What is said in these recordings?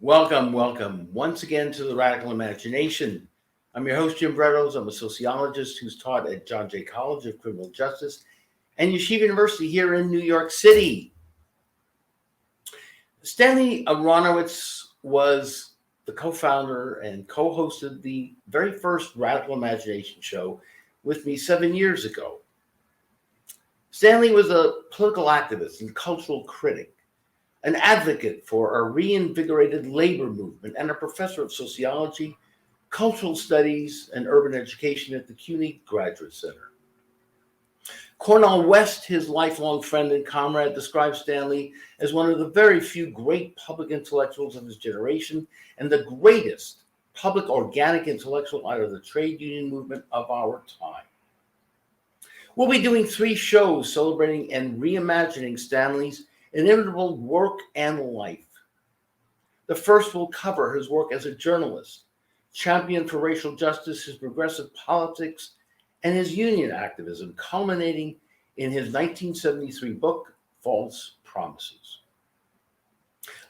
Welcome once again to the Radical Imagination. I'm your host, Jim Bredos. I'm a sociologist who's taught at John Jay College of Criminal Justice and Yeshiva University here in New York City. Stanley Aronowitz was the co-founder and co-hosted the very first Radical Imagination show with me 7 years ago. Stanley was a political activist and cultural critic, an advocate for a reinvigorated labor movement, and a professor of sociology, cultural studies, and urban education at the CUNY Graduate Center. Cornel West, his lifelong friend and comrade, describes Stanley as one of the very few great public intellectuals of his generation and the greatest public organic intellectual out of the trade union movement of our time. We'll be doing 3 shows celebrating and reimagining Stanley's inimitable work and life. The first will cover his work as a journalist, champion for racial justice, his progressive politics, and his union activism, culminating in his 1973 book, False Promises.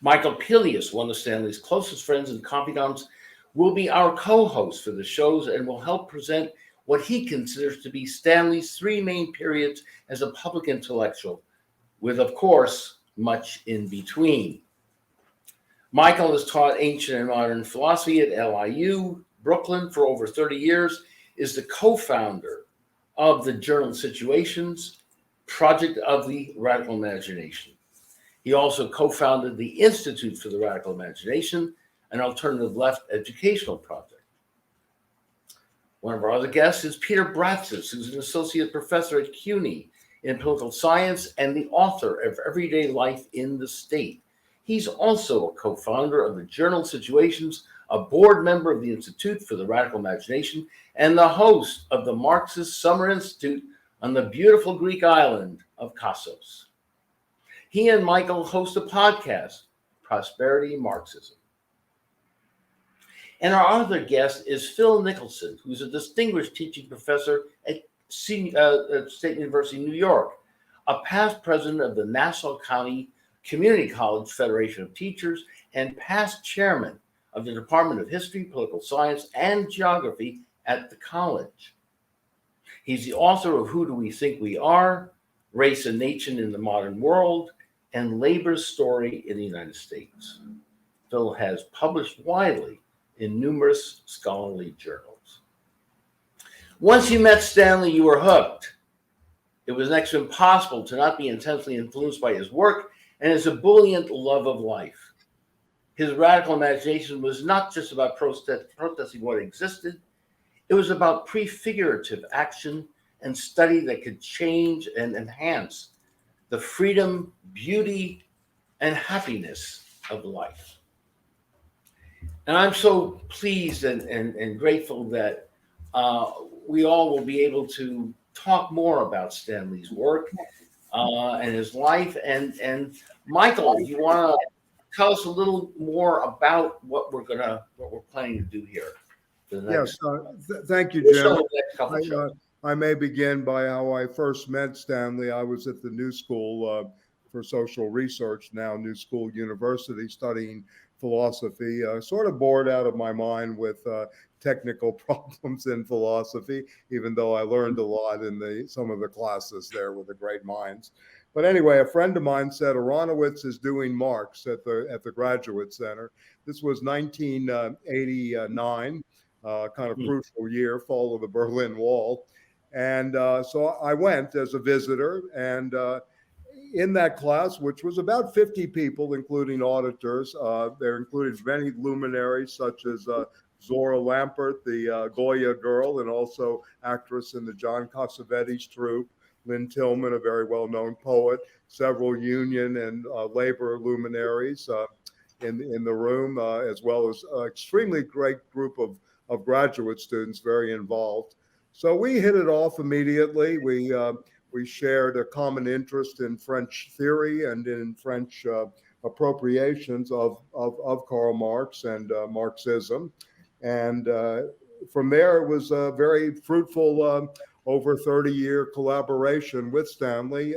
Michael Pilius, one of Stanley's closest friends and confidants, will be our co-host for the shows and will help present what he considers to be Stanley's 3 main periods as a public intellectual, with, of course, much in between. Michael has taught ancient and modern philosophy at LIU, Brooklyn, for over 30 years, is the co-founder of the journal Situations, project of the Radical Imagination. He also co-founded the Institute for the Radical Imagination, an alternative left educational project. One of our other guests is Peter Bratzis, who's an associate professor at CUNY in political science and the author of Everyday Life in the State. He's also a co-founder of the journal Situations, a board member of the Institute for the Radical Imagination, and the host of the Marxist Summer Institute on the beautiful Greek island of Kossos. He and Michael host a podcast, Prosperity Marxism. And our other guest is Phil Nicholson, who's a distinguished teaching professor at State University, New York, a past president of the Nassau County Community College Federation of Teachers, and past chairman of the Department of History, Political Science, and Geography at the college. He's the author of Who Do We Think We Are? Race and Nation in the Modern World, and Labor's Story in the United States. Phil has published widely in numerous scholarly journals. Once you met Stanley, you were hooked. It was next to impossible to not be intensely influenced by his work and his ebullient love of life. His radical imagination was not just about protesting what existed. It was about prefigurative action and study that could change and enhance the freedom, beauty, and happiness of life. And I'm so pleased and grateful that we all will be able to talk more about Stanley's work and his life. And Michael, do you want to tell us a little more about what we're planning to do here? Yes, thank you, Jim. I may begin by how I first met Stanley. I was at the New School for Social Research, now New School University, studying philosophy, sort of bored out of my mind with technical problems in philosophy, even though I learned a lot in some of the classes there with the great minds. But anyway, a friend of mine said Aronowitz is doing Marx at the Graduate Center. This was 1989, kind of crucial year, fall of the Berlin Wall. And so I went as a visitor, and in that class, which was about 50 people, including auditors, there included many luminaries such as Zora Lampert, the Goya girl, and also actress in the John Cassavetes troupe, Lynn Tillman, a very well-known poet, several union and labor luminaries in the room, as well as an extremely great group of graduate students very involved. So we hit it off immediately. We shared a common interest in French theory and in French appropriations of Karl Marx and Marxism. And from there, it was a very fruitful over 30-year collaboration with Stanley.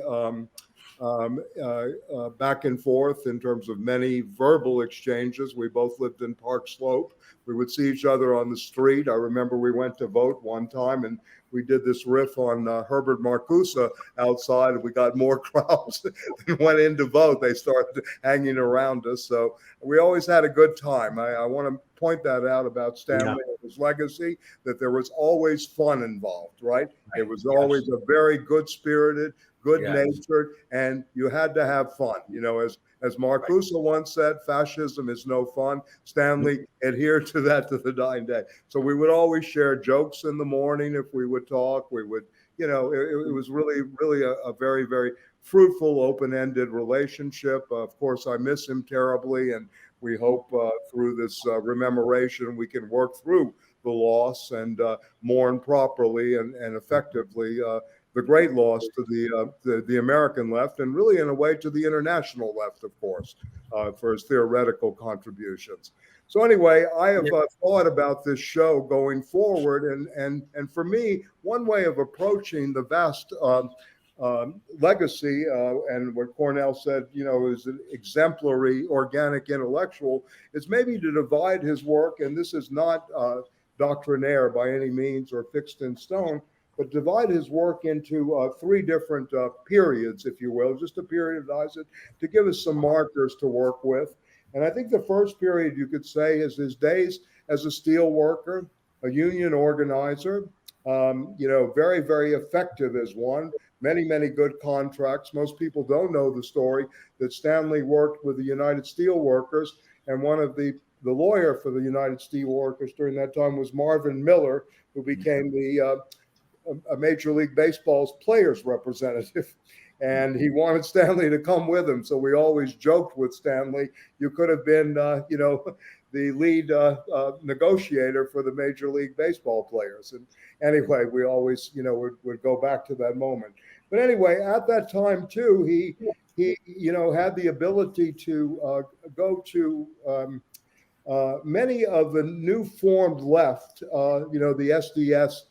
back and forth in terms of many verbal exchanges. We both lived in Park Slope. We would see each other on the street. I remember we went to vote one time and we did this riff on Herbert Marcuse outside, and we got more crowds than went in to vote. They started hanging around us. So we always had a good time. I want to point that out about Stanley and his legacy, that there was always fun involved, right? It was always a very good-spirited, good-natured, and you had to have fun. You know, as Marcuse once said, fascism is no fun. Stanley adhered to that to the dying day. So we would always share jokes in the morning if we would talk. We would, you know, it was really a very, very fruitful, open-ended relationship. Of course, I miss him terribly, and we hope through this rememoration we can work through the loss and mourn properly and effectively the great loss to the American left, and really in a way to the international left, of course, for his theoretical contributions. So anyway, I have thought about this show going forward, and for me, one way of approaching the vast legacy, and what Cornell said, you know, is an exemplary organic intellectual, is maybe to divide his work, and this is not doctrinaire by any means or fixed in stone, but divide his work into three different periods, if you will, just to periodize it, to give us some markers to work with. And I think the first period, you could say, is his days as a steel worker, a union organizer, you know, very, very effective as one, many good contracts. Most people don't know the story that Stanley worked with the United Steelworkers, and one of the lawyer for the United Steelworkers during that time was Marvin Miller, who became the a Major League Baseball's players representative, and he wanted Stanley to come with him. So we always joked with Stanley, you could have been, you know, the lead negotiator for the Major League Baseball players. And anyway, we always, you know, would go back to that moment. But anyway, at that time too, he you know, had the ability to go to many of the new formed left, you know, the SDS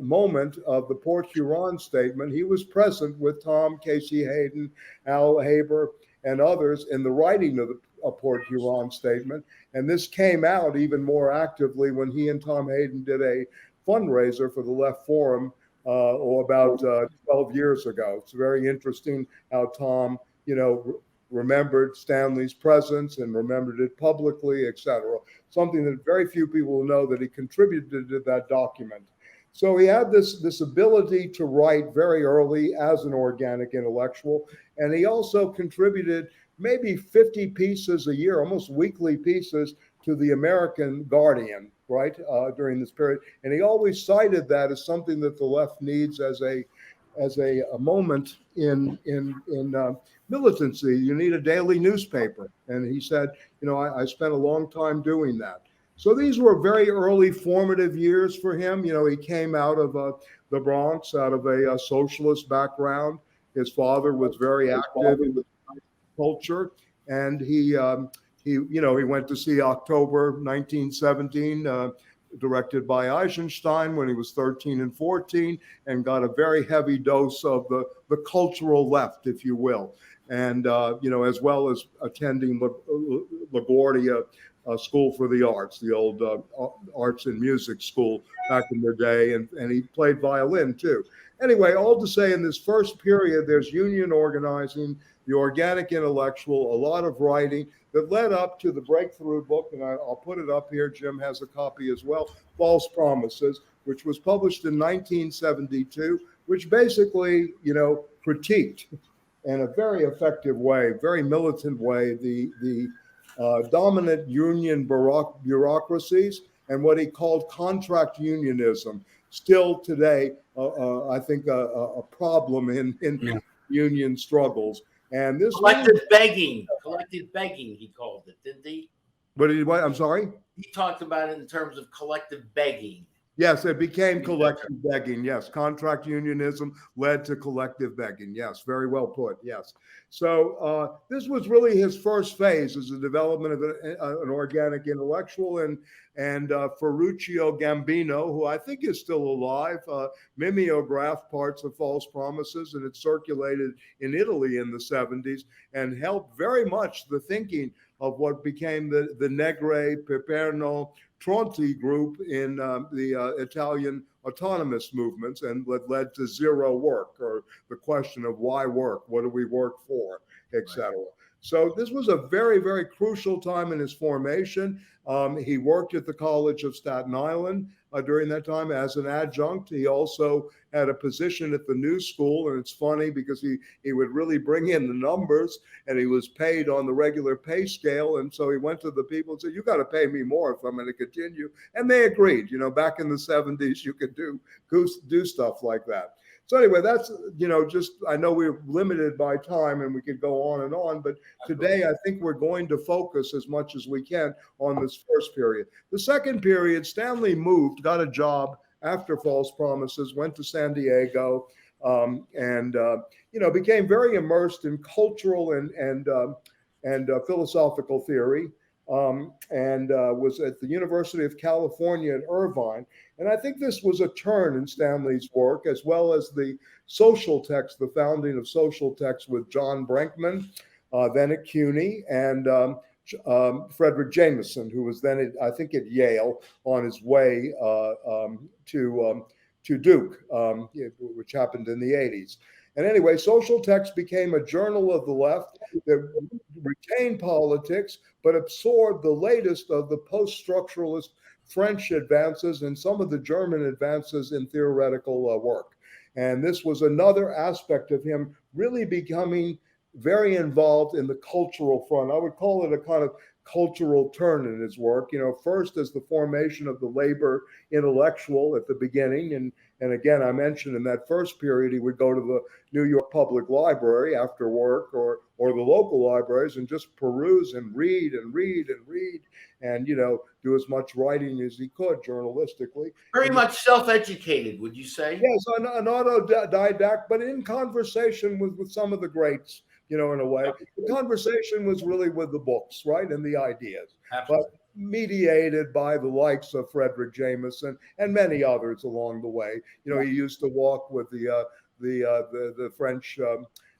moment of the Port Huron statement. He was present with Tom Casey Hayden, Al Haber, and others in the writing of the Port Huron statement. And this came out even more actively when he and Tom Hayden did a fundraiser for the Left Forum about 12 years ago. It's very interesting how Tom, you know, remembered Stanley's presence and remembered it publicly, etc. Something that very few people know, that he contributed to that document. So he had this ability to write very early as an organic intellectual, and he also contributed maybe 50 pieces a year, almost weekly pieces, to the American Guardian, right, during this period. And he always cited that as something that the left needs as a moment in militancy. You need a daily newspaper. And he said, you know, I spent a long time doing that. So these were very early formative years for him. You know, he came out of the Bronx, out of a socialist background. His father was very active in the culture, and he you know, he went to see October 1917, directed by Eisenstein when he was 13 and 14, and got a very heavy dose of the cultural left, if you will, and you know, as well as attending LaGuardia School for the Arts, the old arts and music school back in the day, and he played violin too. Anyway, all to say, in this first period, there's union organizing, the organic intellectual, a lot of writing that led up to the breakthrough book, and I'll put it up here. Jim has a copy as well, False Promises, which was published in 1972, which basically, you know, critiqued in a very effective way, very militant way, the dominant union bureaucracies and what he called contract unionism. Still today, I think a problem in union struggles. And this collective begging, he called it, didn't he? What? I'm sorry? He talked about it in terms of collective begging. Yes, it became collective begging. Yes, contract unionism led to collective begging. Yes, very well put. Yes. So this was really his first phase as the development of an organic intellectual, and Ferruccio Gambino, who I think is still alive, mimeographed parts of False Promises, and it circulated in Italy in the 70s and helped very much the thinking of what became the Negre, Piperno, Tronti group in the Italian autonomous movements, and led to zero work, or the question of why work, what do we work for, etc. Right. So this was a very, very crucial time in his formation. He worked at the College of Staten Island during that time as an adjunct. He also had a position at the New School, and it's funny because he would really bring in the numbers, and he was paid on the regular pay scale. And so he went to the people and said, "You got to pay me more if I'm going to continue." And they agreed. You know, back in the 70s, you could do stuff like that. So anyway, that's, just, I know we're limited by time and we could go on and on, but today I think we're going to focus as much as we can on this first period. The second period, Stanley moved, got a job after False Promises, went to San Diego, and became very immersed in cultural and philosophical theory, and was at the University of California at Irvine. And I think this was a turn in Stanley's work, as well as the social text, the founding of social text with John Brinkman, then at CUNY, and Frederick Jameson, who was then, I think, at Yale on his way to Duke, which happened in the 80s. And anyway, social text became a journal of the left that retained politics, but absorbed the latest of the post-structuralist French advances and some of the German advances in theoretical work. And this was another aspect of him really becoming very involved in the cultural front. I would call it a kind of cultural turn in his work, first as the formation of the labor intellectual at the beginning. And again, I mentioned in that first period, he would go to the New York Public Library after work, or the local libraries, and just peruse and read and read and read, and, do as much writing as he could journalistically. Very much self-educated, would you say? Yes, an autodidact, but in conversation with some of the greats, in a way. The conversation was really with the books, right, and the ideas. Absolutely. But mediated by the likes of Frederick Jameson and many others along the way. He used to walk with the French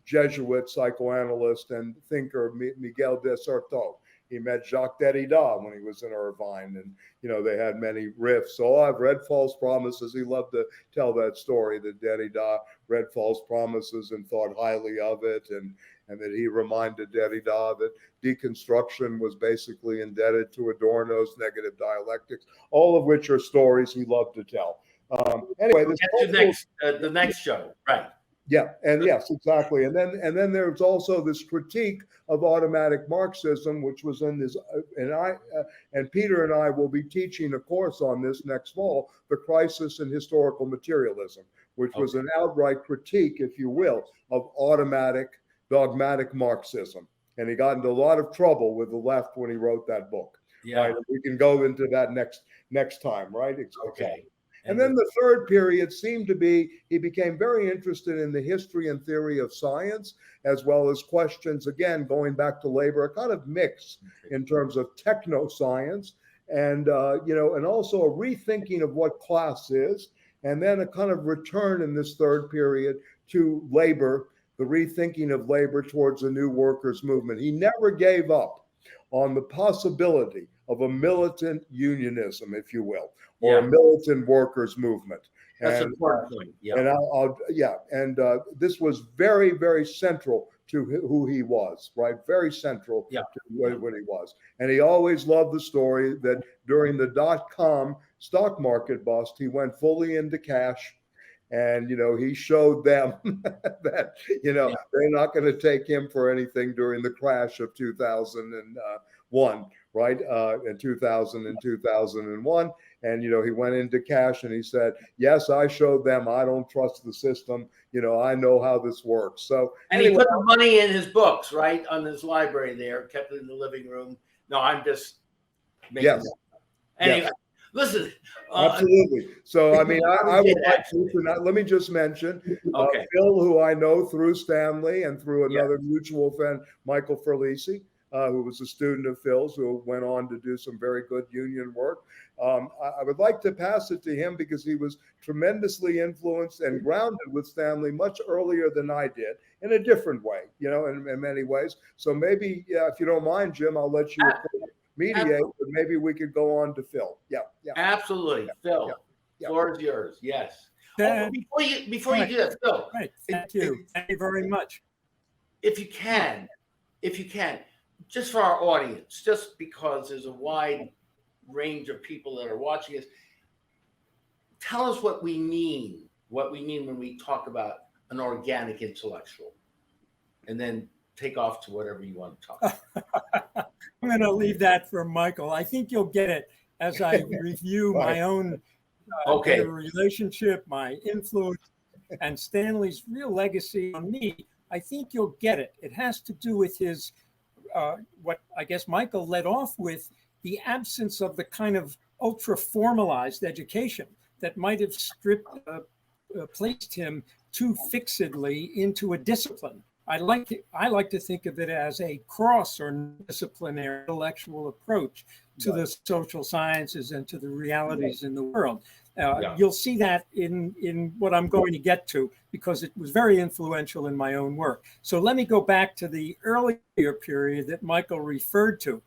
Jesuit psychoanalyst and thinker Miguel de Certeau. He met Jacques Derrida when he was in Irvine, and they had many riffs. So I've read False Promises. He loved to tell that story that Derrida read False Promises and thought highly of it, and that he reminded Derrida that deconstruction was basically indebted to Adorno's negative dialectics, all of which are stories he loved to tell. Anyway, the next show, right? Yeah, and yes, exactly. And then there's also this critique of automatic Marxism, which was in this, and Peter and I will be teaching a course on this next fall, The Crisis in Historical Materialism, which was an outright critique, if you will, of dogmatic Marxism. And he got into a lot of trouble with the left when he wrote that book. Yeah. Right? We can go into that next time, right? Okay. And then the third period seemed to be, he became very interested in the history and theory of science, as well as questions, again, going back to labor, a kind of mix in terms of techno-science, and, and also a rethinking of what class is, and then a kind of return in this third period to labor, the rethinking of labor towards a new workers' movement. He never gave up on the possibility of a militant unionism, if you will, or a militant workers' movement. That's an important point. Yeah. And this was very, very central to who he was, right? Very central to what he was. And he always loved the story that during the .com stock market bust, he went fully into cash. And, he showed them that, they're not going to take him for anything during the crash of 2001, right? In 2000 and 2001. And, he went into cash and he said, yes, I showed them. I don't trust the system. I know how this works. So, and anyway, he put the money in his books, right? On his library there, kept it in the living room. No, I'm just making Yes. Anyway, Listen, Absolutely. So, I mean, I would Yeah. like to, let me just mention Okay. Phil, who I know through Stanley and through Yeah. another mutual friend, Michael Ferlisi, who was a student of Phil's, who went on to do some very good union work. I would like to pass it to him because he was tremendously influenced and grounded with Stanley much earlier than I did, in a different way, in many ways. So maybe, if you don't mind, Jim, I'll let you mediate, but maybe we could go on to Phil. Yeah. Absolutely. Phil, floor is yours. Yes. Before you do that, Phil. Right. Thank you. Thank you very much. If you can, just for our audience, just because there's a wide range of people that are watching us, tell us what we mean when we talk about an organic intellectual, and then take off to whatever you want to talk about. I'm going to leave that for Michael. I think you'll get it as I review my own relationship, my influence, and Stanley's real legacy on me. I think you'll get it. It has to do with his, what I guess Michael led off with, the absence of the kind of ultra formalized education that might have placed him too fixedly into a discipline. I like to think of it as a cross or disciplinary intellectual approach to the social sciences and to the realities in the world. You'll see that in what I'm going to get to, because it was very influential in my own work. So let me go back to the earlier period that Michael referred to.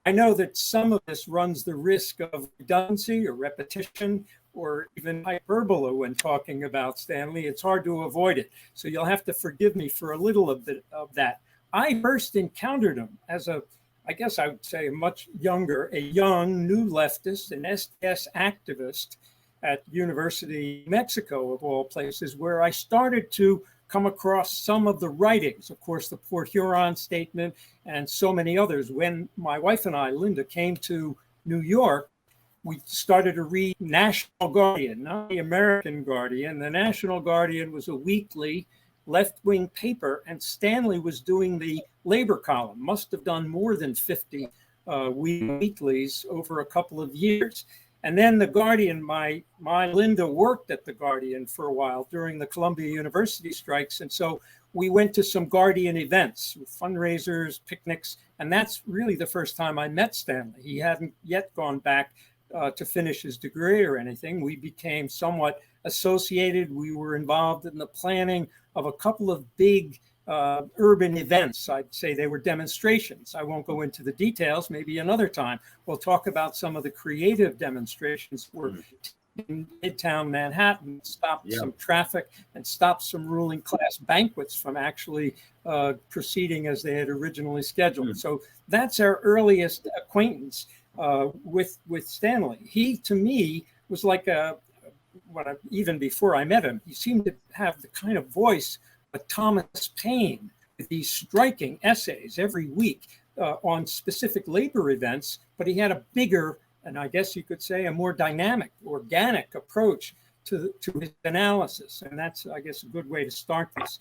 I know that some of this runs the risk of redundancy or repetition or even hyperbole when talking about Stanley. It's hard to avoid it. So you'll have to forgive me for a little of that. I first encountered him as I guess I would say a young new leftist, an SDS activist at University of Mexico, of all places, where I started to come across some of the writings, of course, the Port Huron Statement and so many others. When my wife and I, Linda, came to New York, we started to read National Guardian, not the American Guardian. The National Guardian was a weekly left-wing paper, and Stanley was doing the labor column, must have done more than 50 weeklies over a couple of years. And then the Guardian, my Linda worked at the Guardian for a while during the Columbia University strikes. And so we went to some Guardian events, fundraisers, picnics, and that's really the first time I met Stanley. He hadn't yet gone back to finish his degree or anything. We became somewhat associated. We were involved in the planning of a couple of big urban events. I'd say they were demonstrations. I won't go into the details, maybe another time. We'll talk about some of the creative demonstrations that were in Midtown Manhattan, stopped some traffic and stopped some ruling class banquets from actually proceeding as they had originally scheduled. So that's our earliest acquaintance with Stanley. He, to me, was like even before I met him, he seemed to have the kind of voice of Thomas Paine, with these striking essays every week on specific labor events, but he had a bigger, and I guess you could say a more dynamic, organic approach to his analysis. And that's, I guess, a good way to start this.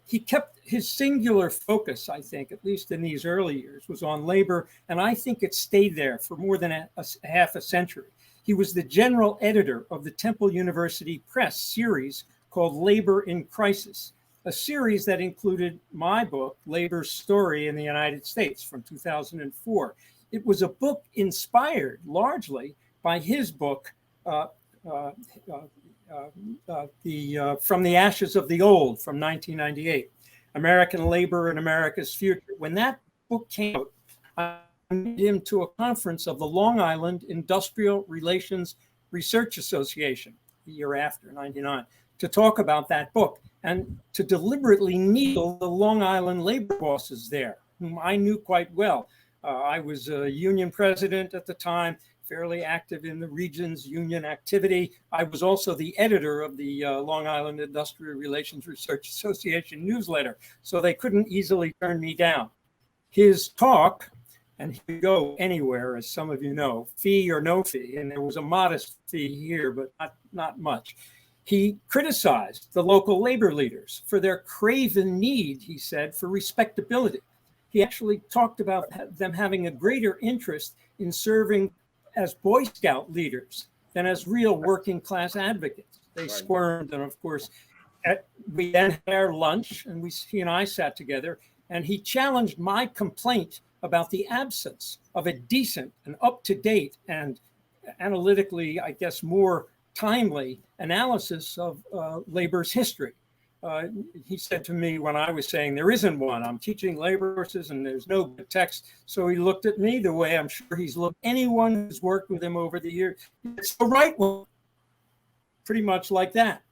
He kept his singular focus, I think, at least in these early years, was on labor, and I think it stayed there for more than a half a century. He was the general editor of the Temple University Press series called Labor in Crisis, a series that included my book, Labor's Story in the United States, from 2004. It was a book inspired largely by his book, From the Ashes of the Old, from 1998, American Labor and America's Future. When that book came out, I invited him to a conference of the Long Island Industrial Relations Research Association the year after, 99, to talk about that book and to deliberately needle the Long Island labor bosses there, whom I knew quite well. I was a union president at the time, fairly active in the region's union activity. I was also the editor of the Long Island Industrial Relations Research Association newsletter, so they couldn't easily turn me down. His talk, and he could go anywhere, as some of you know, fee or no fee, and there was a modest fee here, but not much. He criticized the local labor leaders for their craven need, he said, for respectability. He actually talked about them having a greater interest in serving as Boy Scout leaders than as real working class advocates. They Right. squirmed, and of course, we then had our lunch, and he and I sat together, and he challenged my complaint about the absence of a decent and up-to-date and analytically, I guess, more timely analysis of labor's history. He said to me when I was saying, there isn't one, I'm teaching labor courses and there's no good text. So he looked at me the way I'm sure he's looked at anyone who's worked with him over the years. It's the right one. Pretty much like that.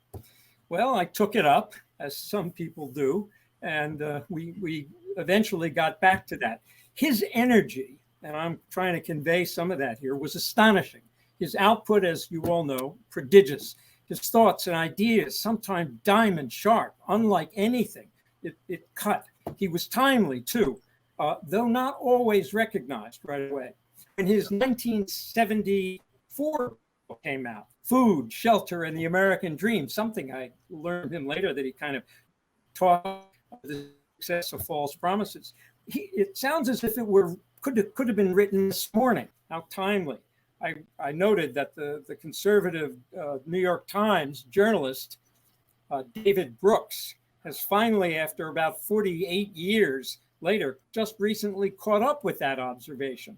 Well, I took it up, as some people do, and we eventually got back to that. His energy, and I'm trying to convey some of that here, was astonishing. His output, as you all know, prodigious. His thoughts and ideas, sometimes diamond sharp, unlike anything it cut. He was timely, too, though not always recognized right away. When his 1974 book came out, Food, Shelter, and the American Dream, something I learned him later that he kind of taught the success of false promises. It sounds as if it could have been written this morning. How timely. I noted that the conservative New York Times journalist, David Brooks, has finally, after about 48 years later, just recently caught up with that observation.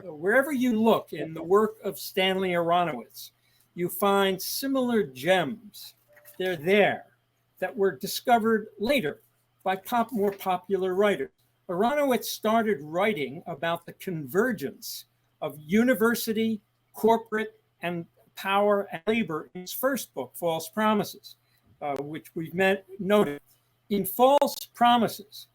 Wherever you look in the work of Stanley Aronowitz, you find similar gems. They're there that were discovered later by more popular writers. Aronowitz started writing about the convergence of university, corporate, and power and labor in his first book, False Promises, which we've noted. In False Promises,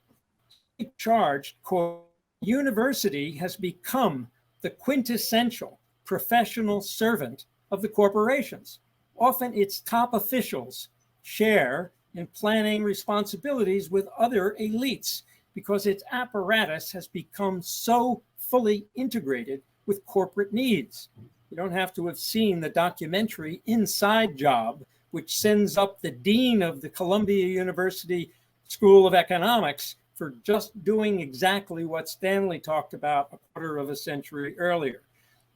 he charged, quote, university has become the quintessential professional servant of the corporations. Often its top officials share in planning responsibilities with other elites because its apparatus has become so fully integrated with corporate needs. You don't have to have seen the documentary Inside Job, which sends up the dean of the Columbia University School of Economics for just doing exactly what Stanley talked about a quarter of a century earlier.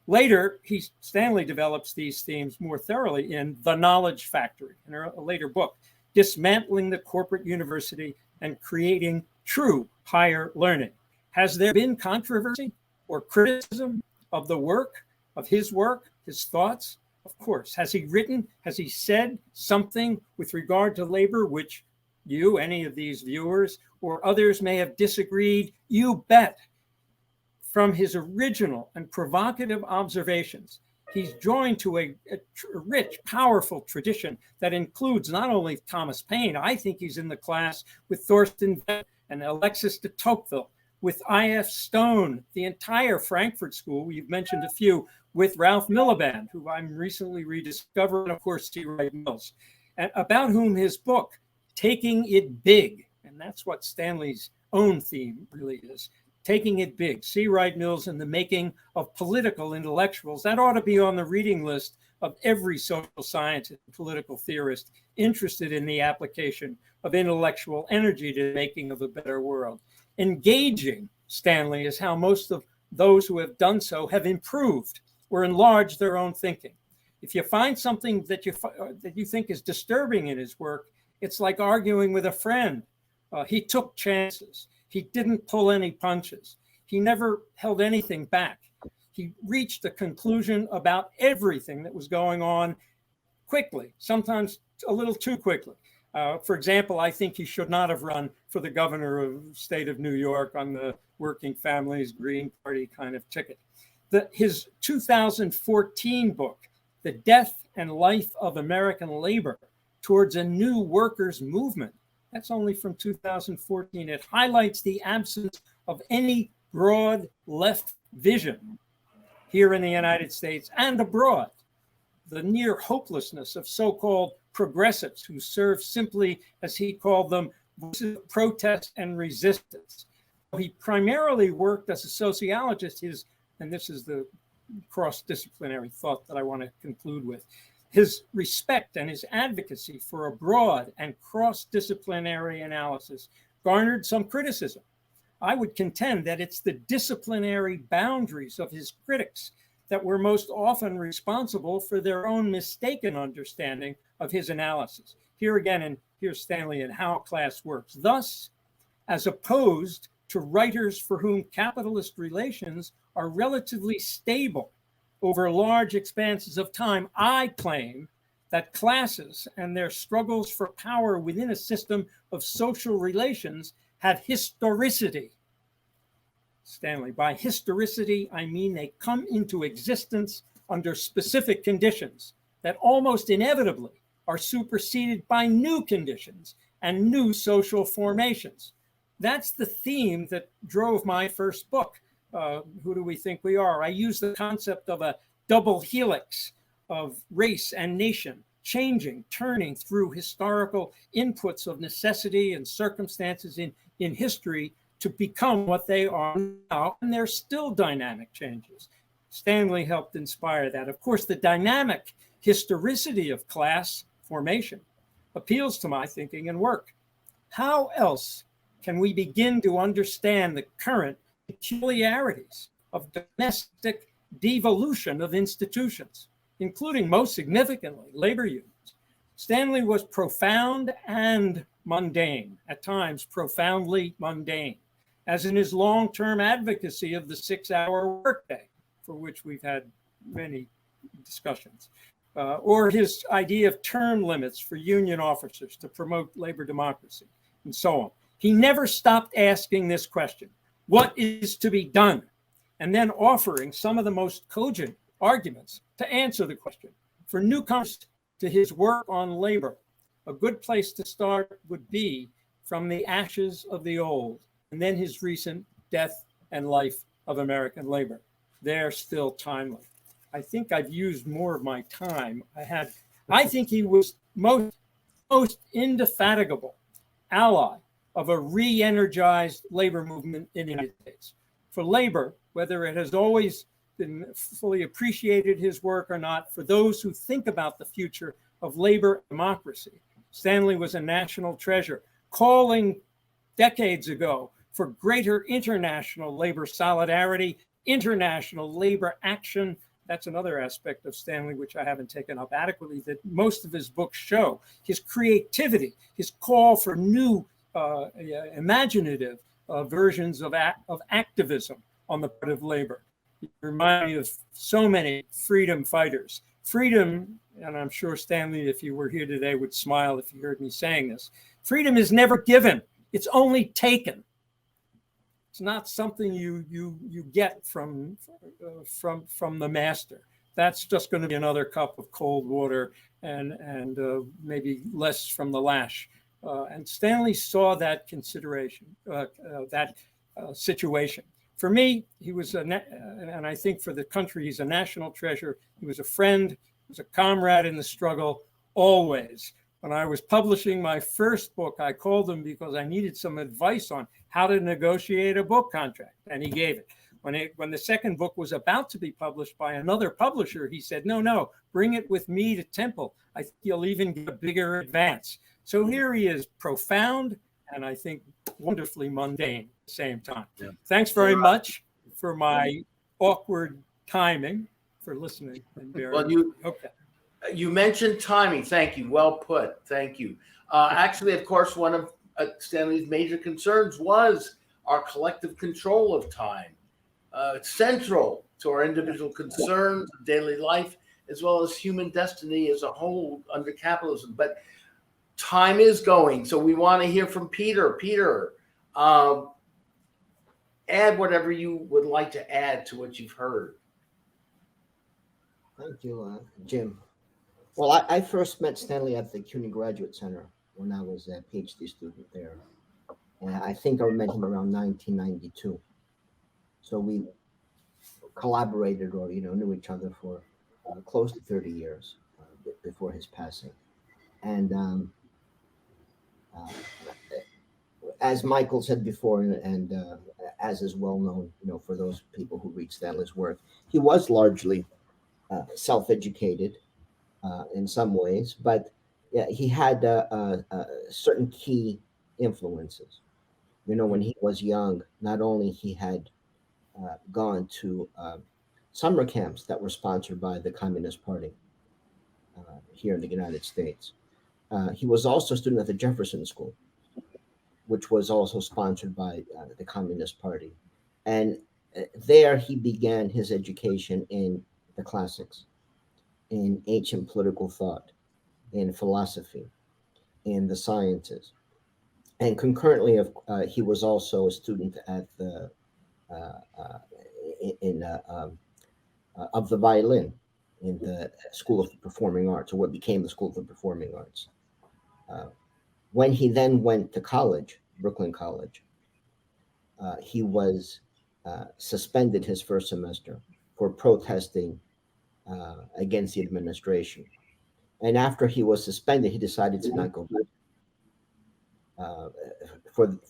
Later, Stanley develops these themes more thoroughly in The Knowledge Factory, in a later book, dismantling the corporate university and creating true higher learning. Has there been controversy or criticism of the work, of his thoughts? Of course. Has he written, has he said something with regard to labor which you, any of these viewers, or others may have disagreed? You bet. From his original and provocative observations, he's joined to a rich, powerful tradition that includes not only Thomas Paine, I think he's in the class with Thorstein Veblen and Alexis de Tocqueville, with I.F. Stone, the entire Frankfurt School, you've mentioned a few, with Ralph Miliband, who I'm recently rediscovering, and of course, C. Wright Mills, and about whom his book, Taking It Big, and that's what Stanley's own theme really is, Taking It Big, C. Wright Mills and the Making of Political Intellectuals. That ought to be on the reading list of every social scientist and political theorist interested in the application of intellectual energy to the making of a better world. Engaging Stanley is how most of those who have done so have improved or enlarged their own thinking. If you find something that you think is disturbing in his work, it's like arguing with a friend. He took chances. He didn't pull any punches. He never held anything back. He reached a conclusion about everything that was going on quickly, sometimes a little too quickly. For example, I think he should not have run for the governor of the state of New York on the Working Families Green Party kind of ticket. His 2014 book, The Death and Life of American Labor Towards a New Workers' Movement, that's only from 2014. It highlights the absence of any broad left vision here in the United States and abroad. The near hopelessness of so-called progressives who serve simply, as he called them, protest and resistance. He primarily worked as a sociologist, and this is the cross-disciplinary thought that I want to conclude with, his respect and his advocacy for a broad and cross-disciplinary analysis garnered some criticism. I would contend that it's the disciplinary boundaries of his critics that were most often responsible for their own mistaken understanding of his analysis. Here again, and here's Stanley and how class works. Thus, as opposed to writers for whom capitalist relations are relatively stable over large expanses of time, I claim that classes and their struggles for power within a system of social relations have historicity. Stanley, by historicity, I mean they come into existence under specific conditions that almost inevitably are superseded by new conditions and new social formations. That's the theme that drove my first book, Who Do We Think We Are? I use the concept of a double helix of race and nation, changing, turning through historical inputs of necessity and circumstances in history to become what they are now, and they're still dynamic changes. Stanley helped inspire that. Of course, the dynamic historicity of class formation appeals to my thinking and work. How else can we begin to understand the current peculiarities of domestic devolution of institutions, including, most significantly, labor unions? Stanley was profound and mundane, at times profoundly mundane, as in his long-term advocacy of the 6-hour workday, for which we've had many discussions, or his idea of term limits for union officers to promote labor democracy, and so on. He never stopped asking this question: what is to be done? And then offering some of the most cogent arguments to answer the question. For newcomers to his work on labor, a good place to start would be From the Ashes of the Old, and then his recent Death and Life of American Labor. They're still timely. I think I've used more of my time. I think he was most indefatigable ally of a re-energized labor movement in the United States. For labor, whether it has always been fully appreciated his work or not, for those who think about the future of labor democracy, Stanley was a national treasure, calling decades ago for greater international labor solidarity, international labor action. That's another aspect of Stanley, which I haven't taken up adequately, that most of his books show. His creativity, his call for new imaginative versions of activism on the part of labor. You remind me of so many freedom fighters. Freedom, and I'm sure Stanley, if you were here today, would smile if you heard me saying this. Freedom is never given. It's only taken. It's not something you get from the master. That's just going to be another cup of cold water and maybe less from the lash. And Stanley saw that consideration, situation. For me, he was, and I think for the country, he's a national treasure. He was a friend, he was a comrade in the struggle, always. When I was publishing my first book, I called him because I needed some advice on how to negotiate a book contract, and he gave it. When the second book was about to be published by another publisher, he said, no, bring it with me to Temple. I think you'll even get a bigger advance. So here he is, profound, and I think wonderfully mundane at the same time. Yeah. Thanks very much for my awkward timing, for listening. Well, you mentioned timing. Thank you. Well put. Thank you. Actually, of course, one of Stanley's major concerns was our collective control of time. It's central to our individual concerns, daily life, as well as human destiny as a whole under capitalism. But time is going, so we want to hear from Peter. Peter, add whatever you would like to add to what you've heard. Thank you, Jim. Well, I first met Stanley at the CUNY Graduate Center when I was a PhD student there. And I think I met him around 1992. So we collaborated or, knew each other for close to 30 years before his passing. And as Michael said before, and as is well known, for those people who read Stanley's work, he was largely self-educated in some ways, but he had certain key influences. When he was young, not only he had gone to summer camps that were sponsored by the Communist Party here in the United States. He was also a student at the Jefferson School, which was also sponsored by the Communist Party. And there he began his education in the classics, in ancient political thought, in philosophy, in the sciences. And concurrently, he was also a student at the of the violin in the School of Performing Arts, or what became the School of the Performing Arts. When he then went to college, Brooklyn College, he was suspended his first semester for protesting against the administration. And after he was suspended, he decided to not go back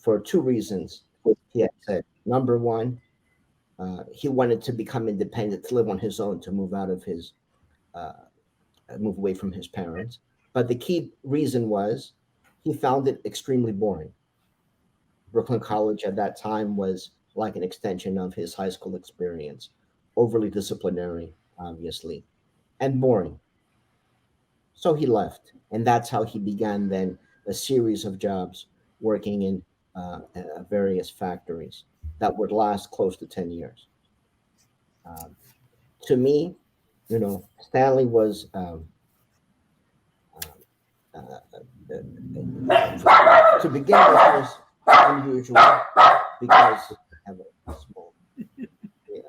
for two reasons. He had said, number one, he wanted to become independent, to live on his own, to move out of his, move away from his parents. But the key reason was he found it extremely boring. Brooklyn College at that time was like an extension of his high school experience, overly disciplinary, obviously, and boring. So he left, and that's how he began then a series of jobs working in various factories that would last close to 10 years. To me, Stanley was to begin with, was unusual because I have a small.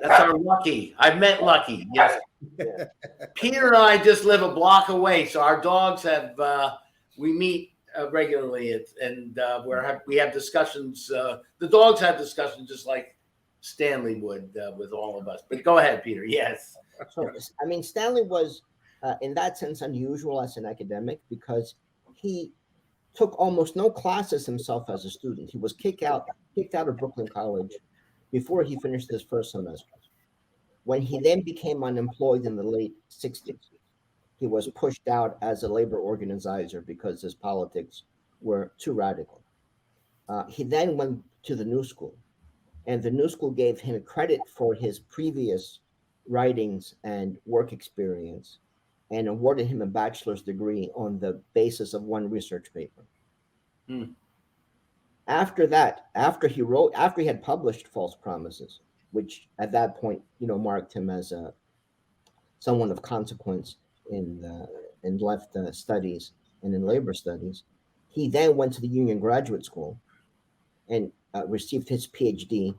That's our Lucky. I met Lucky. Yes. Yeah. Peter and I just live a block away, so our dogs have. We meet regularly, and we have discussions. The dogs have discussions just like Stanley would with all of us. But go ahead, Peter. Yes. So, I mean, Stanley was, in that sense, unusual as an academic because he took almost no classes himself as a student. He was kicked out of Brooklyn College before he finished his first semester. When he then became unemployed in the late 60s, he was pushed out as a labor organizer because his politics were too radical. He then went to the New School, and the New School gave him credit for his previous writings and work experience and awarded him a bachelor's degree on the basis of one research paper. After that, after he had published False Promises, which at that point, marked him as someone of consequence in left studies and in labor studies, he then went to the Union Graduate School and received his PhD.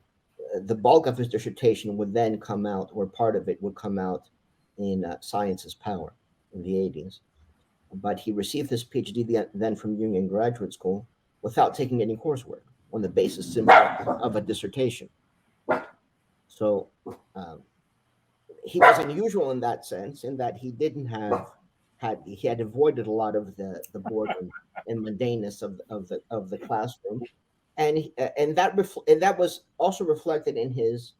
The bulk of his dissertation would then come out, or part of it would come out, in Science is Power in the 80s. But he received his PhD then from Union Graduate School without taking any coursework, on the basis simply of a dissertation. So he was unusual in that sense, in that he didn't he had avoided a lot of the boredom and mundaneness of the classroom, and that was also reflected in his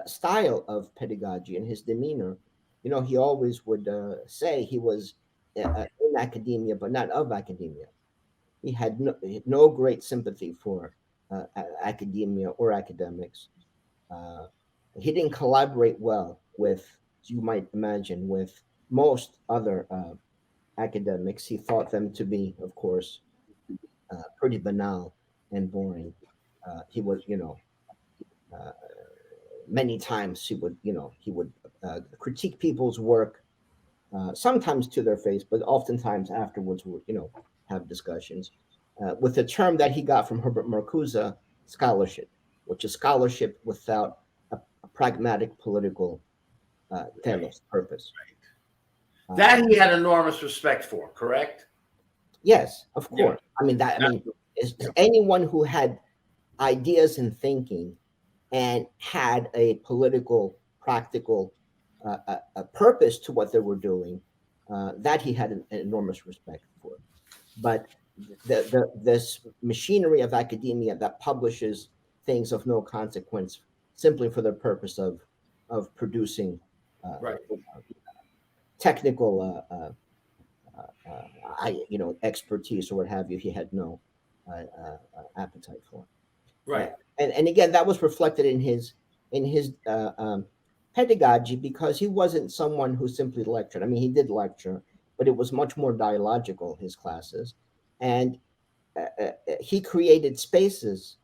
style of pedagogy and his demeanor. He always would say he was in academia, but not of academia. He had no great sympathy for academia or academics. He didn't collaborate well with, as you might imagine, with most other academics. He thought them to be, of course, pretty banal and boring. He would, many times he would critique people's work, sometimes to their face, but oftentimes afterwards would, have discussions with a term that he got from Herbert Marcuse, scholarship, which is scholarship without a pragmatic political telos, purpose. That he had enormous respect for, correct? Yes, of course. Yeah. Is anyone who had ideas and thinking and had a political, practical a purpose to what they were doing, that he had an enormous respect for. But this machinery of academia that publishes things of no consequence simply for the purpose of producing technical expertise or what have you, he had no appetite for. Right. And again, that was reflected in his in his pedagogy, because he wasn't someone who simply lectured. I mean, he did lecture, but it was much more dialogical, his classes. And he created spaces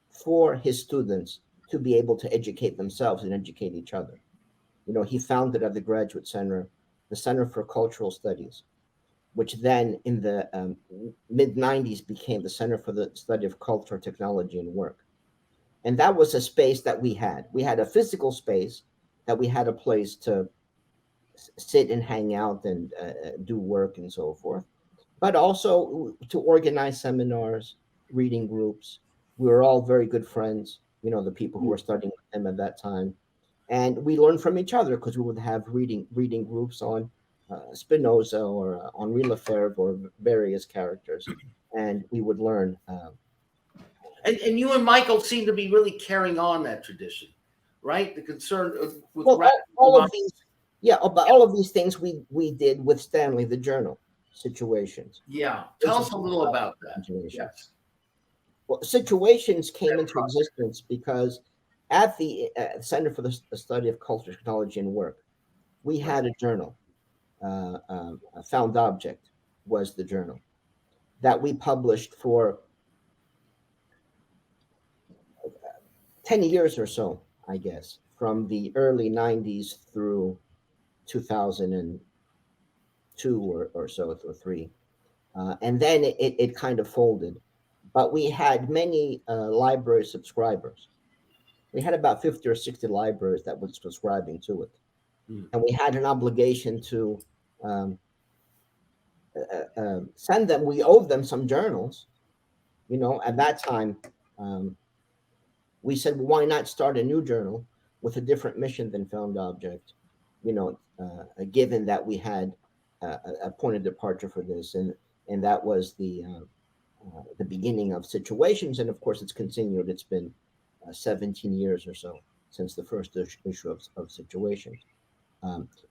for his students to be able to educate themselves and educate each other. You know, he founded at the Graduate Center the Center for Cultural Studies, which then in the mid 90s became the Center for the Study of Culture, Technology, and Work. And that was a space that we had. We had a physical space that we had a place to sit and hang out and do work and so forth, but also to organize seminars, reading groups. We were all very good friends, you know, the people who were studying with him at that time. And we learned from each other because we would have reading groups on Spinoza or Henri Lefebvre or various characters, and we would learn. And you and Michael seem to be really carrying on that tradition, right? The concern with Well, all of these, yeah, but all of these things we did with Stanley, the journal, Situations. Yeah, tell us a little about that. Yes. Well, Situations came into existence because at the Center for the Study of Culture, Technology, and Work, we had a journal. A Found Object was the journal that we published for 10 years or so, I guess, from the early 90s through 2002 or so, or three. And then it kind of folded. But we had many library subscribers. We had about 50 or 60 libraries that were subscribing to it. And we had an obligation to send them, we owed them some journals. You know, at that time, we said, well, why not start a new journal with a different mission than Found Object? You know, given that we had a point of departure for this, and that was the beginning of Situations, and of course, it's continued. It's been 17 years or so since the first issue of Situations.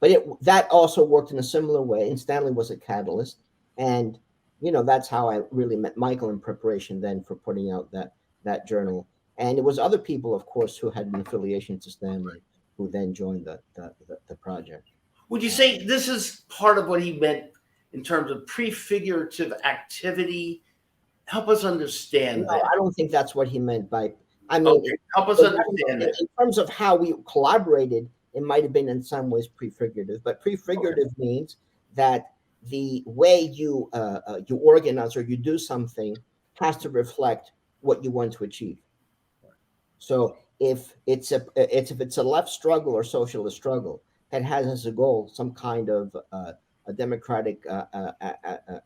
But that also worked in a similar way, and Stanley was a catalyst, and you know that's how I really met Michael in preparation then for putting out that journal. And it was other people, of course, who had an affiliation to Stanley, who then joined the project. Would you say this is part of what he meant in terms of prefigurative activity? Help us understand No, that. I don't think that's what he meant by. I mean, Okay, help us understand that. In terms of how we collaborated, it might have been in some ways prefigurative, but prefigurative means that the way you organize or you do something has to reflect what you want to achieve. So if it's a left struggle or socialist struggle that has as a goal some kind of a democratic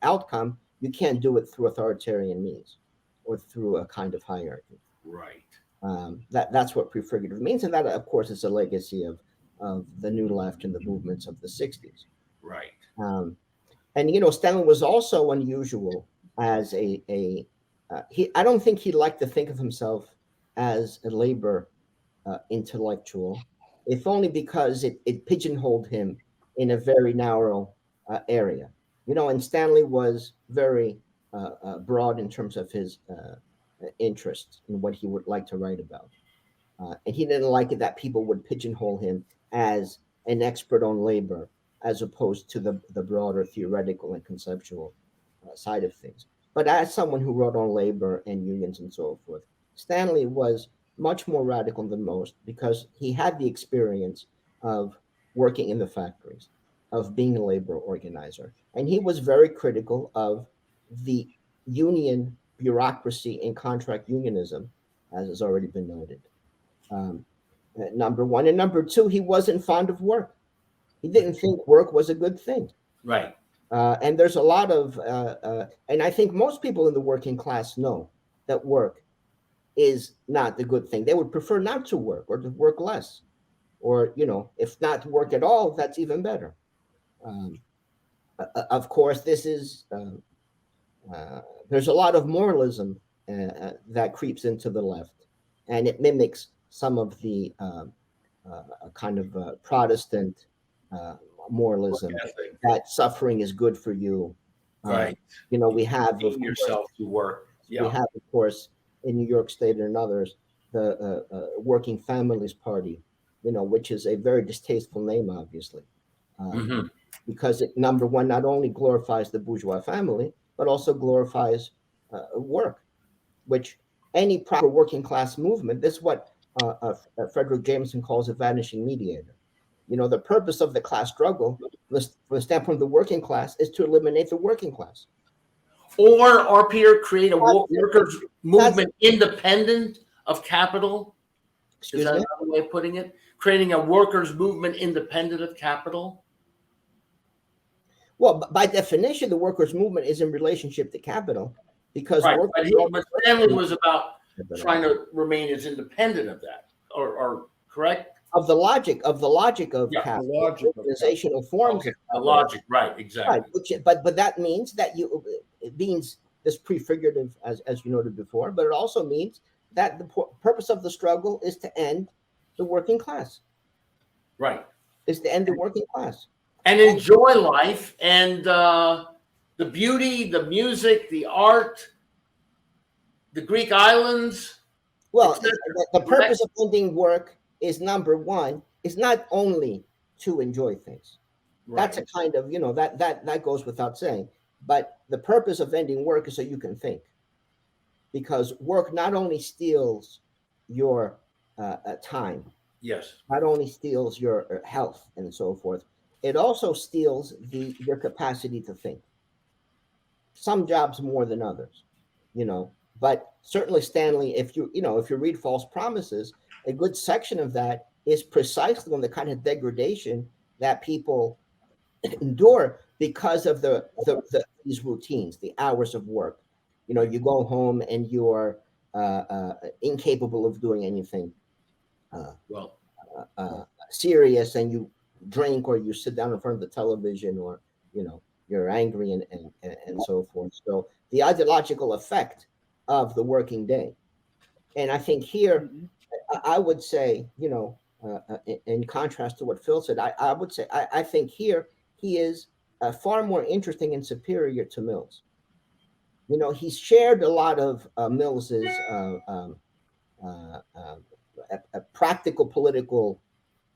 outcome, you can't do it through authoritarian means or through a kind of hierarchy. Right. That's what prefigurative means, and that, of course, is a legacy of the New Left and the movements of the 60s. Right. And you know, Stanley was also unusual as I don't think he liked to think of himself as a labor intellectual, if only because it pigeonholed him in a very narrow area. You know, and Stanley was very broad in terms of his interest in what he would like to write about. And he didn't like it that people would pigeonhole him as an expert on labor, as opposed to the broader theoretical and conceptual side of things. But as someone who wrote on labor and unions and so forth, Stanley was much more radical than most because he had the experience of working in the factories, of being a labor organizer. And he was very critical of the union bureaucracy and contract unionism, as has already been noted. Number one. And number two, he wasn't fond of work. He didn't think work was a good thing. Right. And there's a lot of, and I think most people in the working class know that work is not the good thing. They would prefer not to work or to work less, or, you know, if not to work at all, that's even better. Of course, this is, there's a lot of moralism that creeps into the left, and it mimics some of the kind of Protestant moralism that suffering is good for you. Right. You know, we have yourself to work. Yeah. We have, of course, in New York State and others, Working Families Party, which is a very distasteful name, obviously, Mhm. because it, number one, not only glorifies the bourgeois family, but also glorifies work, which any proper working class movement, this is what Frederick Jameson calls a vanishing mediator. The purpose of the class struggle, from the standpoint of the working class, is to eliminate the working class. Or Peter, create a workers' That's movement independent of capital. Is excuse that me. another way of putting it? Creating a workers' movement independent of capital. Well, by definition, the workers' movement is in relationship to capital, because Right. work But Stanley was about trying to remain as independent of that, or correct? of the logic of Yeah, capital, the logic of organizational forms. Okay, the logic, right? Exactly. Right, but that means that it means this prefigurative, as you noted before, but it also means that the purpose of the struggle is to end the working class, Right. is to end the working class. And enjoy life and the beauty, the music, the art, the Greek islands. Well, etc. the purpose of ending work is, number one, is not only to enjoy things. That's a kind of, that goes without saying. But the purpose of ending work is so you can think, because work not only steals your time, Yes. not only steals your health and so forth, it also steals your capacity to think. Some jobs more than others, but certainly, Stanley, if you read False Promises, a good section of that is precisely on the kind of degradation that people endure because of these routines, the hours of work. You go home and you're incapable of doing anything Well, serious, and you drink, or you sit down in front of the television, or you're angry and so forth. So the ideological effect of the working day, and I think here I would say, in contrast to what Phil said, I would say I think here he is far more interesting and superior to Mills. He's shared a lot of Mills's practical political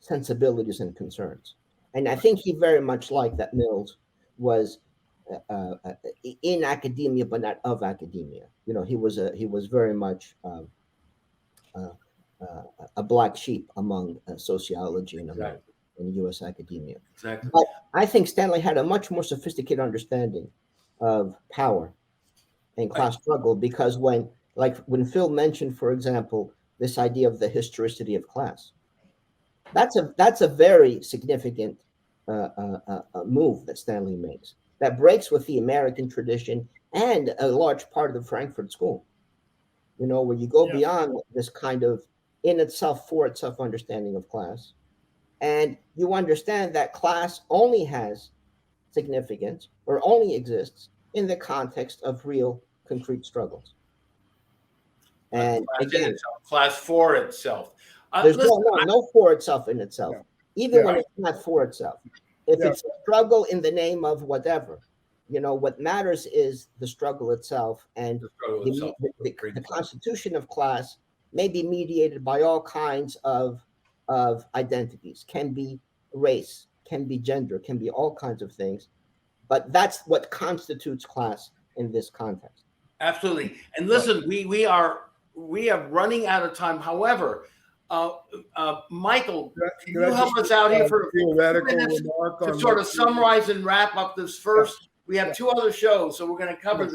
sensibilities and concerns, and I think he very much liked that Mills was in academia, but not of academia. He was very much a black sheep among sociology and exactly. in U.S. academia. Exactly. But I think Stanley had a much more sophisticated understanding of power and class struggle, because when Phil mentioned, for example, this idea of the historicity of class, that's a very significant move that Stanley makes, that breaks with the American tradition and a large part of the Frankfurt School. Where you go beyond this kind of in itself, for itself understanding of class, and you understand that class only has significance or only exists in the context of real concrete struggles. And class again, itself, class for itself. there's no for itself in itself, even when it's not for itself. If it's a struggle in the name of whatever, what matters is the struggle itself, and the constitution of class may be mediated by all kinds of identities. Can be race, can be gender, can be all kinds of things, but that's what constitutes class in this context. Absolutely. And listen, we are running out of time. However, Michael, can you help us out here for a few minutes to sort of summarize and wrap up this first? We have two other shows, so we're going to cover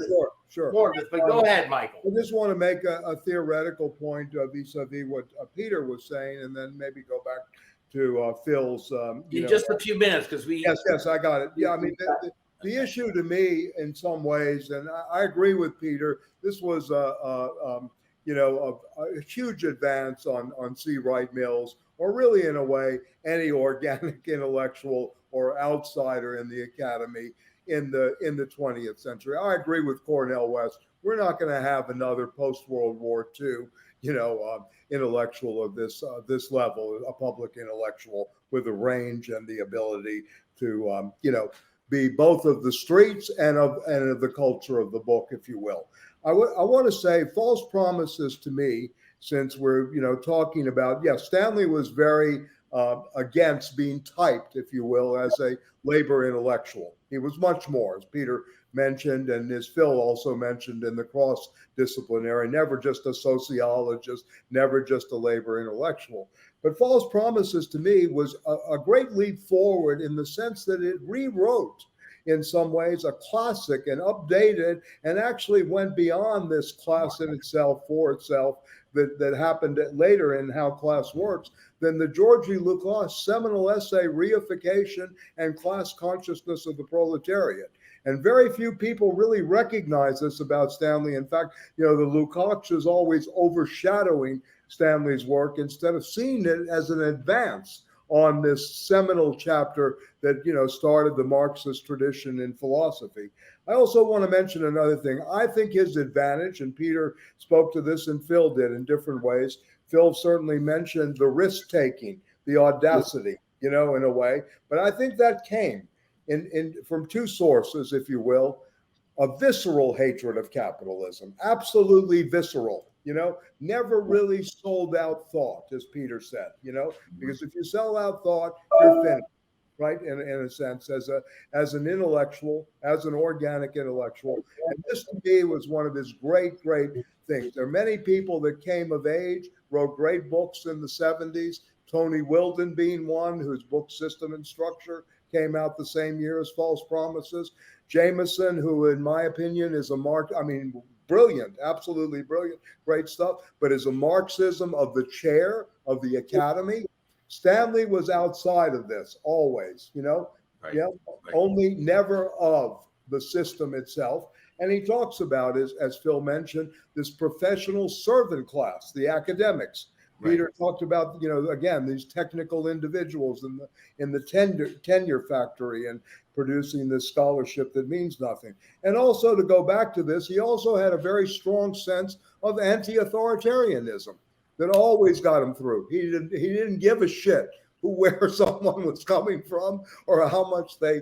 more of this. But go ahead, Michael. I just want to make a theoretical point vis-a-vis what Peter was saying, and then maybe go back to Phil's. Just a few minutes, because we. Yes, I got it. Yeah, I mean, the issue to me, in some ways, and I agree with Peter, this was a huge advance on C. Wright Mills, or really, in a way, any organic intellectual or outsider in the academy in the 20th century. I agree with Cornel West. We're not going to have another post-World War II, intellectual of this level, a public intellectual with the range and the ability to, be both of the streets and of the culture of the book, if you will. I want to say False Promises, to me, since we're, talking about, Stanley was very against being typed, if you will, as a labor intellectual. He was much more, as Peter mentioned, and as Phil also mentioned, in the cross-disciplinary, never just a sociologist, never just a labor intellectual. But False Promises, to me, was a great leap forward in the sense that it rewrote, in some ways, a classic and updated, and actually went beyond this class in itself, for itself, that happened later in How Class Works, than the George Lucas seminal essay, Reification and Class Consciousness of the Proletariat. And very few people really recognize this about Stanley. In fact, the Lukács is always overshadowing Stanley's work instead of seeing it as an advance on this seminal chapter that, started the Marxist tradition in philosophy. I also want to mention another thing. I think his advantage, and Peter spoke to this and Phil did in different ways. Phil certainly mentioned the risk-taking, the audacity, in a way. But I think that came from two sources, if you will: a visceral hatred of capitalism, absolutely visceral, never really sold out thought, as Peter said, because if you sell out thought, you're finished, right? In a sense, as an intellectual, as an organic intellectual. And this to me was one of his great things. There are many people that came of age, wrote great books in the 70s, Tony Wilden being one, whose book System and Structure came out the same year as False Promises. Jameson, who in my opinion is brilliant, absolutely brilliant, great stuff, but is a Marxism of the chair of the academy. Stanley was outside of this always, Right. Only never of the system itself. And he talks about, as Phil mentioned, this professional servant class, the academics. Right. Peter talked about, again, these technical individuals in the tenure factory and producing this scholarship that means nothing. And also, to go back to this, he also had a very strong sense of anti-authoritarianism that always got him through. He didn't give a shit where someone was coming from or how much they,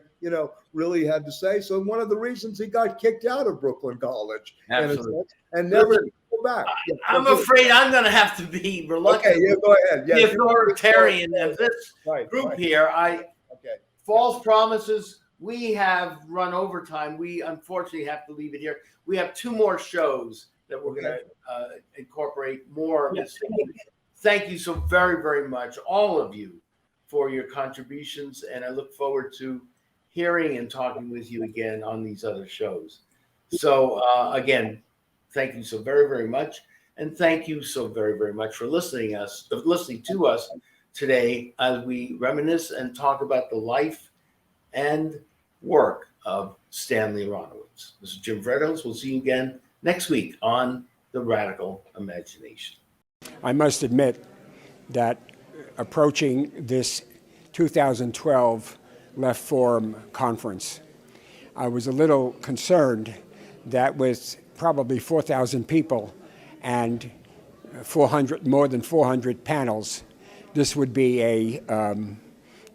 really had to say. So one of the reasons he got kicked out of Brooklyn College and never go back. I'm afraid I'm going to have to be reluctant. Okay, go ahead. The authoritarian of this group here. False Promises. We have run over time. We unfortunately have to leave it here. We have two more shows that we're going to incorporate more of this. Thank you so very, very much, all of you, for your contributions, and I look forward to hearing and talking with you again on these other shows. So again, thank you so very, very much, and thank you so very, very much for listening to us today as we reminisce and talk about the life and work of Stanley Aronowitz. This is Jim Fredos. We'll see you again next week on The Radical Imagination. I must admit that approaching this 2012 Left Forum conference, I was a little concerned that with probably 4,000 people and more than 400 panels, this would be a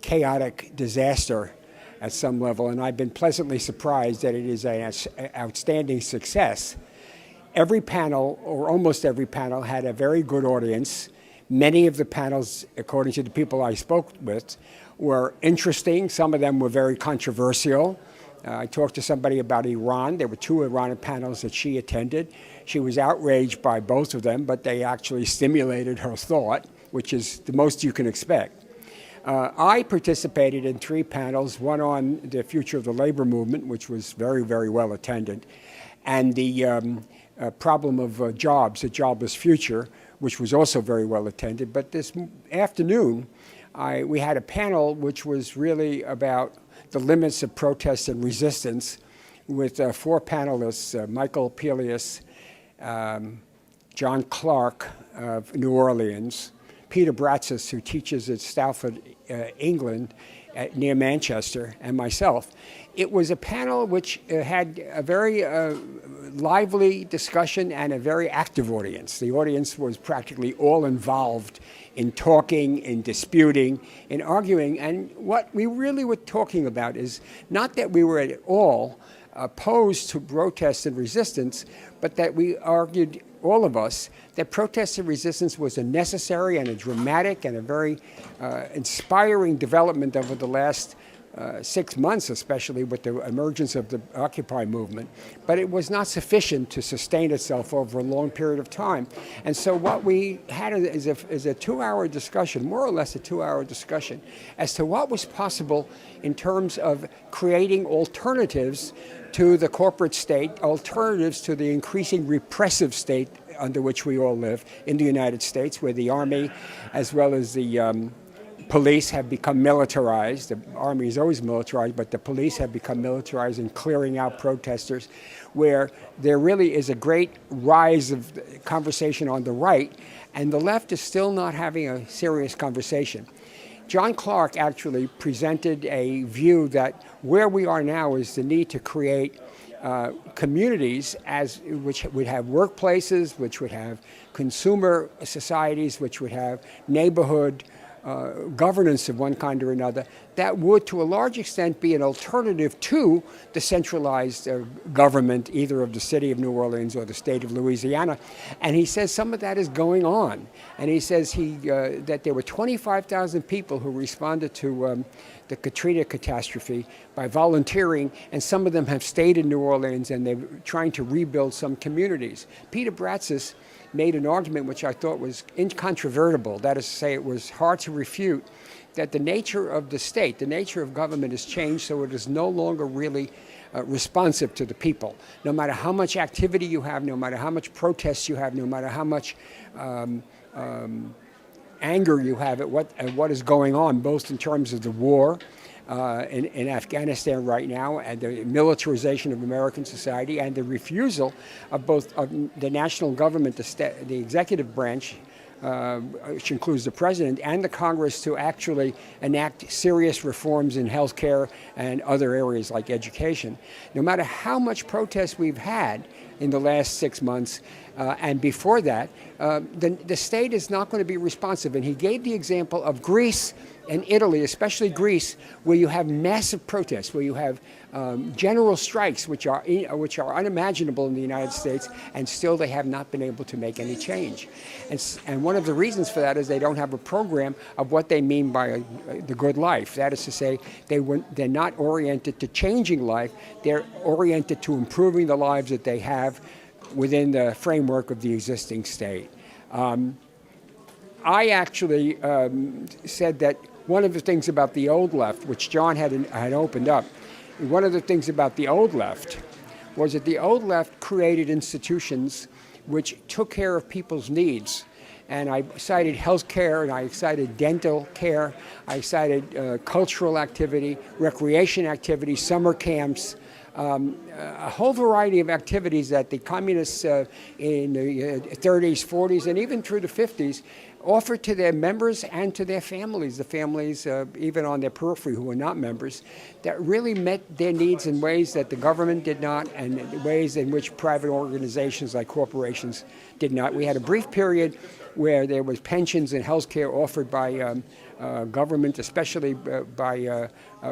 chaotic disaster at some level. And I've been pleasantly surprised that it is an outstanding success. Every panel, or almost every panel, had a very good audience. Many of the panels, according to the people I spoke with, were interesting. Some of them were very controversial. I talked to somebody about Iran. There were two Iran panels that she attended. She was outraged by both of them, but they actually stimulated her thought, which is the most you can expect. I participated in three panels, one on the future of the labor movement, which was very, very well attended, and the problem of jobs, a jobless future, which was also very well attended. But this afternoon, we had a panel which was really about the limits of protest and resistance with four panelists, Michael Pelias, John Clark of New Orleans, Peter Bratzis, who teaches at Salford, England, near Manchester, and myself. It was a panel which had a very lively discussion and a very active audience. The audience was practically all involved in talking, in disputing, in arguing. And what we really were talking about is not that we were at all opposed to protest and resistance, but that we argued all of us that protest and resistance was a necessary and a dramatic and a very inspiring development over the last 6 months, especially with the emergence of the Occupy movement. But it was not sufficient to sustain itself over a long period of time. And so what we had is a 2-hour discussion, more or less a 2-hour discussion, as to what was possible in terms of creating alternatives to the corporate state, alternatives to the increasing repressive state under which we all live in the United States, where the Army, as well as the police, have become militarized. The Army is always militarized, but the police have become militarized in clearing out protesters, where there really is a great rise of conversation on the right, and the left is still not having a serious conversation. John Clark actually presented a view that where we are now is the need to create communities which would have workplaces, which would have consumer societies, which would have neighborhood governance of one kind or another, that would to a large extent be an alternative to the centralized government, either of the city of New Orleans or the state of Louisiana. And he says some of that is going on. And he says that there were 25,000 people who responded to the Katrina catastrophe by volunteering, and some of them have stayed in New Orleans, and they're trying to rebuild some communities. Peter Bratzis made an argument which I thought was incontrovertible. That is to say, it was hard to refute, that the nature of the state, the nature of government has changed, so it is no longer really responsive to the people. No matter how much activity you have, no matter how much protests you have, no matter how much anger you have at what is going on, both in terms of the war in Afghanistan right now, and the militarization of American society, and the refusal of both the national government, the executive branch, which includes the president, and the Congress, to actually enact serious reforms in healthcare and other areas like education. No matter how much protest we've had in the last 6 months, and before that, the state is not going to be responsive. And he gave the example of Greece and Italy, especially Greece, where you have massive protests, where you have general strikes, which are unimaginable in the United States, and still they have not been able to make any change. And one of the reasons for that is they don't have a program of what they mean by the good life. That is to say, they're not oriented to changing life, they're oriented to improving the lives that they have within the framework of the existing state. I actually said that one of the things about the old left, which John had opened up, one of the things about the old left was that the old left created institutions which took care of people's needs. And I cited health care, and I cited dental care, I cited cultural activity, recreation activity, summer camps, a whole variety of activities that the communists in the 30s, 40s, and even through the 50s offered to their members and to their families, the families even on their periphery who were not members, that really met their needs in ways that the government did not, and in ways in which private organizations like corporations did not. We had a brief period where there was pensions and health care offered by government, especially by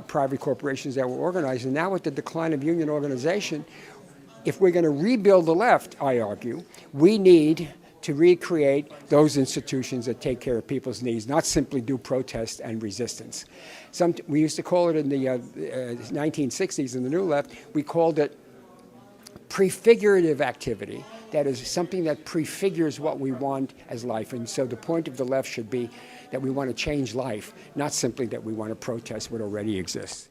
private corporations that were organized. And now with the decline of union organization, if we're going to rebuild the left, I argue, we need to recreate those institutions that take care of people's needs, not simply do protest and resistance. We used to call it in the 1960s in the New Left, we called it prefigurative activity. That is something that prefigures what we want as life. And so the point of the left should be that we want to change life, not simply that we want to protest what already exists.